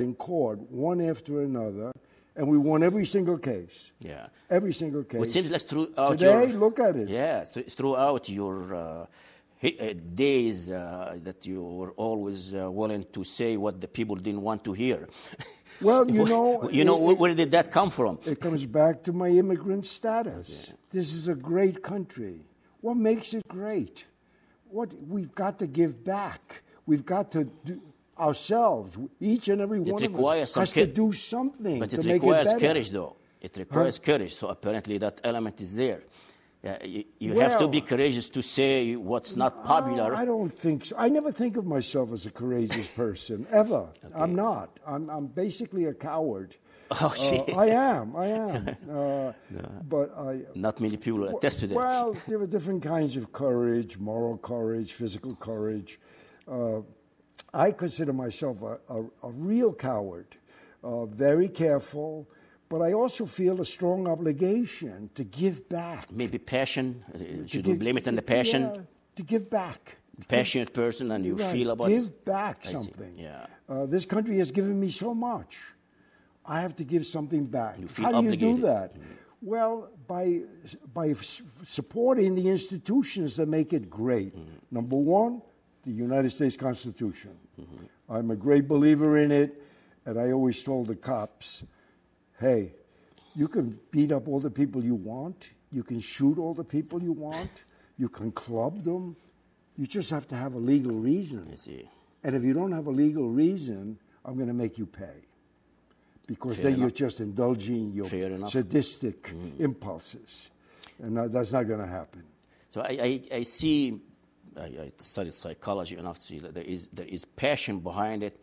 in court, one after another, and we won every single case. Yeah. Every single case. It seems like throughout Today, look at it. Yeah, throughout your days that you were always willing to say what the people didn't want to hear. Well, you know, where did that come from? It comes back to my immigrant status. Yeah. This is a great country. What makes it great? We've got to give back. We've got to do ourselves. Each and every one of us has to do something. But it requires courage, though. It requires courage. So apparently that element is there. You have to be courageous to say what's not popular. I don't think so. I never think of myself as a courageous person, ever. Okay. I'm not. I'm basically a coward. Oh, shit. I am. No. But not many people attest to that. Well, there are different kinds of courage, moral courage, physical courage. I consider myself a real coward, very careful, but I also feel a strong obligation to give back. Maybe passion. Should we blame it on the passion? Yeah, to give back. Passionate person, and you feel about give back something. Yeah. This country has given me so much. I have to give something back. You feel How do obligated. you do that? Well, by supporting the institutions that make it great. Number one, the United States Constitution. I'm a great believer in it, and I always told the cops, hey, you can beat up all the people you want. You can shoot all the people you want. You can club them. You just have to have a legal reason. I see. And if you don't have a legal reason, I'm going to make you pay. Because then you're just indulging your sadistic impulses. And that's not going to happen. So I see, I studied psychology enough to see that there is passion behind it,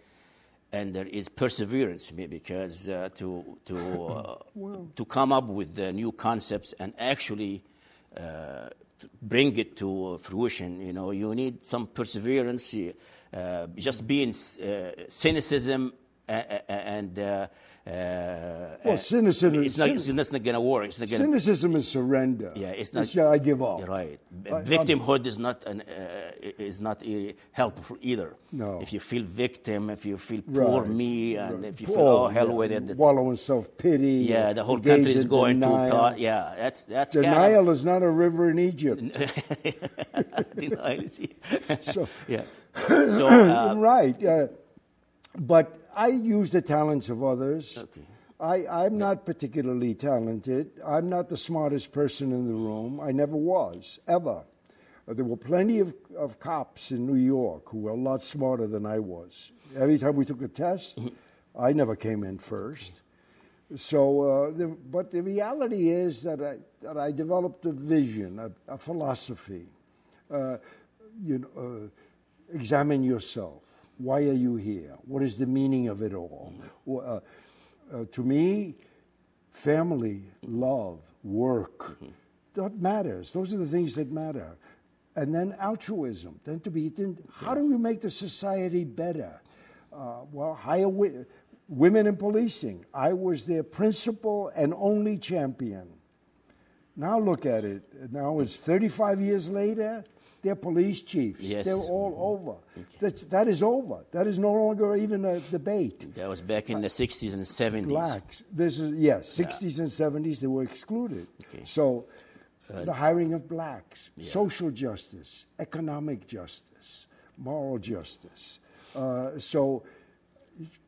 and there is perseverance, because to come up with the new concepts and actually bring it to fruition, you need some perseverance. Just being cynicism and cynicism. It's not going to work. Cynicism is surrender. Yeah, it's not. I give up. You're right. Victimhood is not helpful either. No. If you feel victim, if you feel poor me, and if you feel hell with it, wallow in self-pity. Yeah, the whole country is going to. Yeah, that's denial is not a river in Egypt. Denial. So yeah. So right. But I use the talents of others. Okay. I'm not particularly talented. I'm not the smartest person in the room. I never was, ever. There were plenty of cops in New York who were a lot smarter than I was. Every time we took a test, I never came in first. So, but the reality is that I developed a vision, a philosophy. Examine yourself. Why are you here? What is the meaning of it all? To me, family, love, work, that matters. Those are the things that matter. And then altruism. How do we make the society better? Hire women in policing. I was their principal and only champion. Now look at it. Now it's 35 years later. They're police chiefs. Yes. They're all over. That is over. That is no longer even a debate. That was back in the 60s and 70s. Blacks. 60s and 70s, they were excluded. Okay. So the hiring of blacks, social justice, economic justice, moral justice. So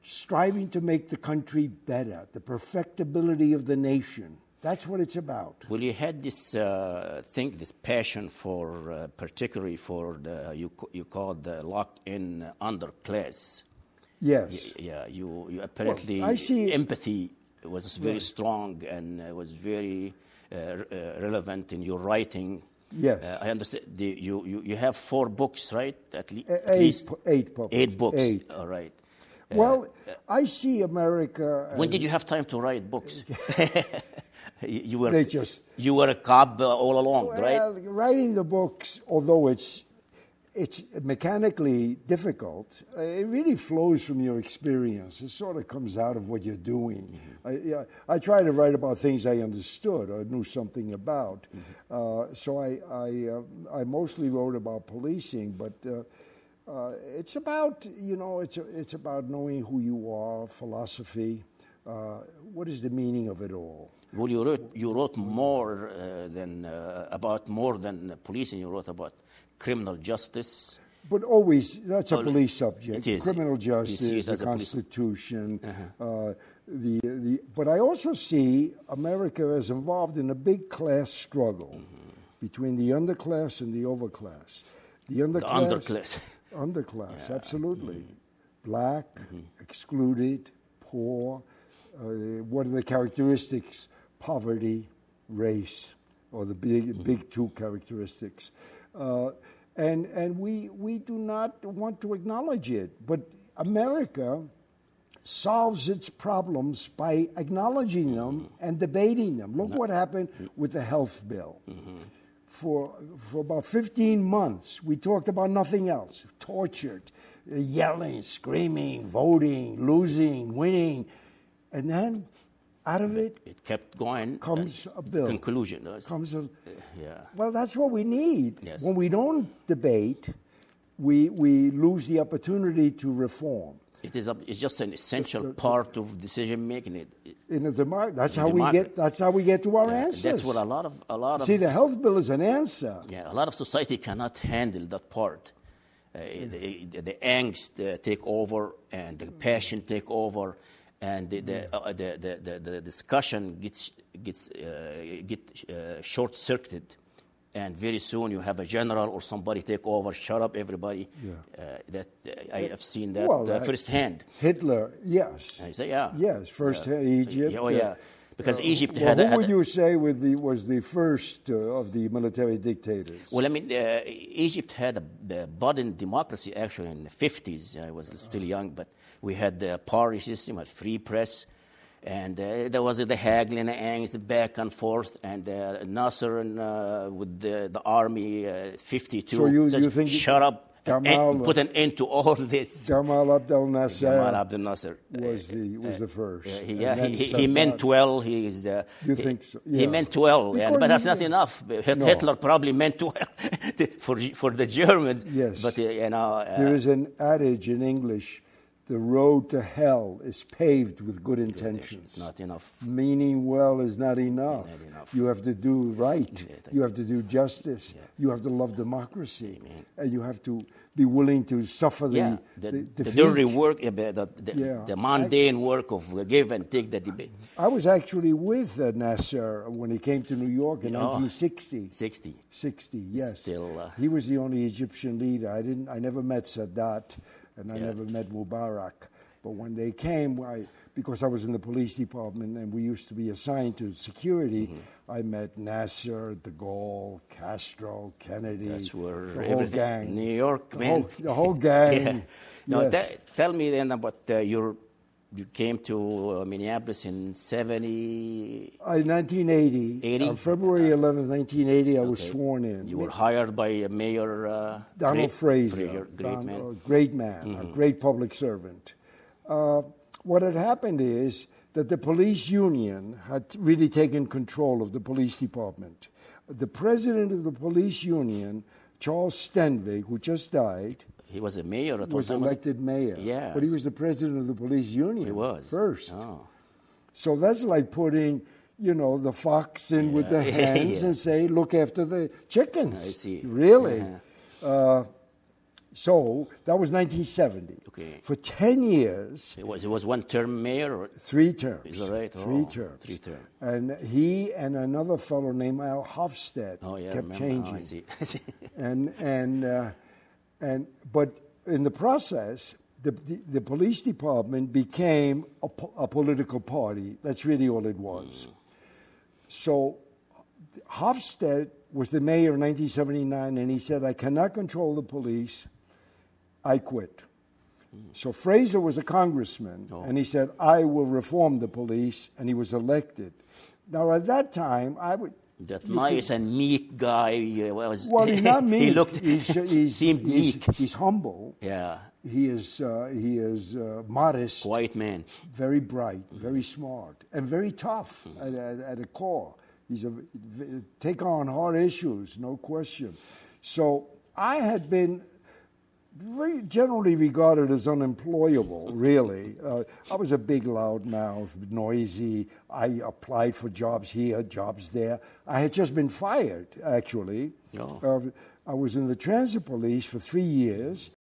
striving to make the country better, the perfectibility of the nation. That's what it's about. Well, you had this this passion for, particularly for you called the locked-in underclass. Yes. You apparently empathy was very strong and was very relevant in your writing. Yes. I understand. You have 4 books, right? At least 8 books. 8 books. 8. All right. Well, I see America. When did you have time to write books? You were a cop all along, right? Writing the books, although it's mechanically difficult, it really flows from your experience. It sort of comes out of what you're doing. I try to write about things I understood or knew something about. So I mostly wrote about policing, but It's about, it's about knowing who you are, philosophy. What is the meaning of it all? Well, you wrote more about more than policing. You wrote about criminal justice. But always, that's a police subject. It is. Criminal justice, the Constitution. But I also see America as involved in a big class struggle between the underclass and the overclass. The underclass. Underclass, absolutely. Black, excluded, poor. What are the characteristics? Poverty, race, or the big two characteristics. And we do not want to acknowledge it. But America solves its problems by acknowledging them and debating them. Look what happened with the health bill. For about 15 months, we talked about nothing else. Tortured, yelling, screaming, voting, losing, winning. And then out of it kept going. Comes a bill. Conclusion. Well, that's what we need. Yes. When we don't debate, we lose the opportunity to reform. It's just an essential part of decision making. That's how we get to our answers. That's what a lot of. See, the health bill is an answer. Yeah, a lot of society cannot handle that part. The angst take over, and the passion take over, and the discussion gets short-circuited, and very soon you have a general or somebody take over, shut up everybody. I have seen that firsthand. Hitler, yes. I say, yeah. Yes, first Egypt. Because Egypt who would you say was the first of the military dictators? Well, I mean, Egypt had a budding democracy actually in the 50s. I was still young, but we had the party system, a free press, and there was the haggling and angst back and forth, and Nasser with the army, 52, so you think shut up. Put an end to all this. Gamal Abdel Nasser was the first. He meant well. You think so? Yeah. He meant well, but that's not enough. Hitler probably meant well for the Germans. Yes, but there is an adage in English: the road to hell is paved with good intentions. It's not enough. Meaning well is not enough. You have to do right. You have to do justice. You have to love democracy. And you have to be willing to suffer the dirty work, the mundane work of give and take the debate. I was actually with Nasser when he came to New York in 1960. 60, yes. Still, he was the only Egyptian leader. I never met Sadat. And I never met Mubarak. But when they came, because I was in the police department and we used to be assigned to security, I met Nasser, de Gaulle, Castro, Kennedy. That's where the whole gang. New York, man. The whole gang. No, tell me then about you came to Minneapolis in 1980. On February 11th, 1980, I was sworn in. You were hired by Mayor Donald Fraser. Great man, a great public servant. What had happened is that the police union had really taken control of the police department. The president of the police union, Charles Stenvig, who just died, he was a mayor. Was elected mayor. Yes. But he was the president of the police union. He was. First. Oh. So that's like putting, the fox in with the hens and say, look after the chickens. I see. Really? So that was 1970. Okay. For 10 years. It was one-term mayor? Or 3 terms. Is that right? 3 terms. 3 terms. And he and another fellow named Al Hofstad kept changing. I see. But in the process, the police department became a political party. That's really all it was. So Hofstad was the mayor in 1979, and he said, I cannot control the police. I quit. So Fraser was a congressman, and he said, I will reform the police, and he was elected. Now, at that time, I would... That nice and meek guy was... Well, he's not meek. He seemed meek. He's humble. Yeah. He is modest. Quiet man. Very bright, very smart, and very tough at a core. He's take on hard issues, no question. So I had been very generally regarded as unemployable, really. I was a big loudmouth, noisy. I applied for jobs here, jobs there. I had just been fired, actually. Oh. I was in the transit police for 3 years.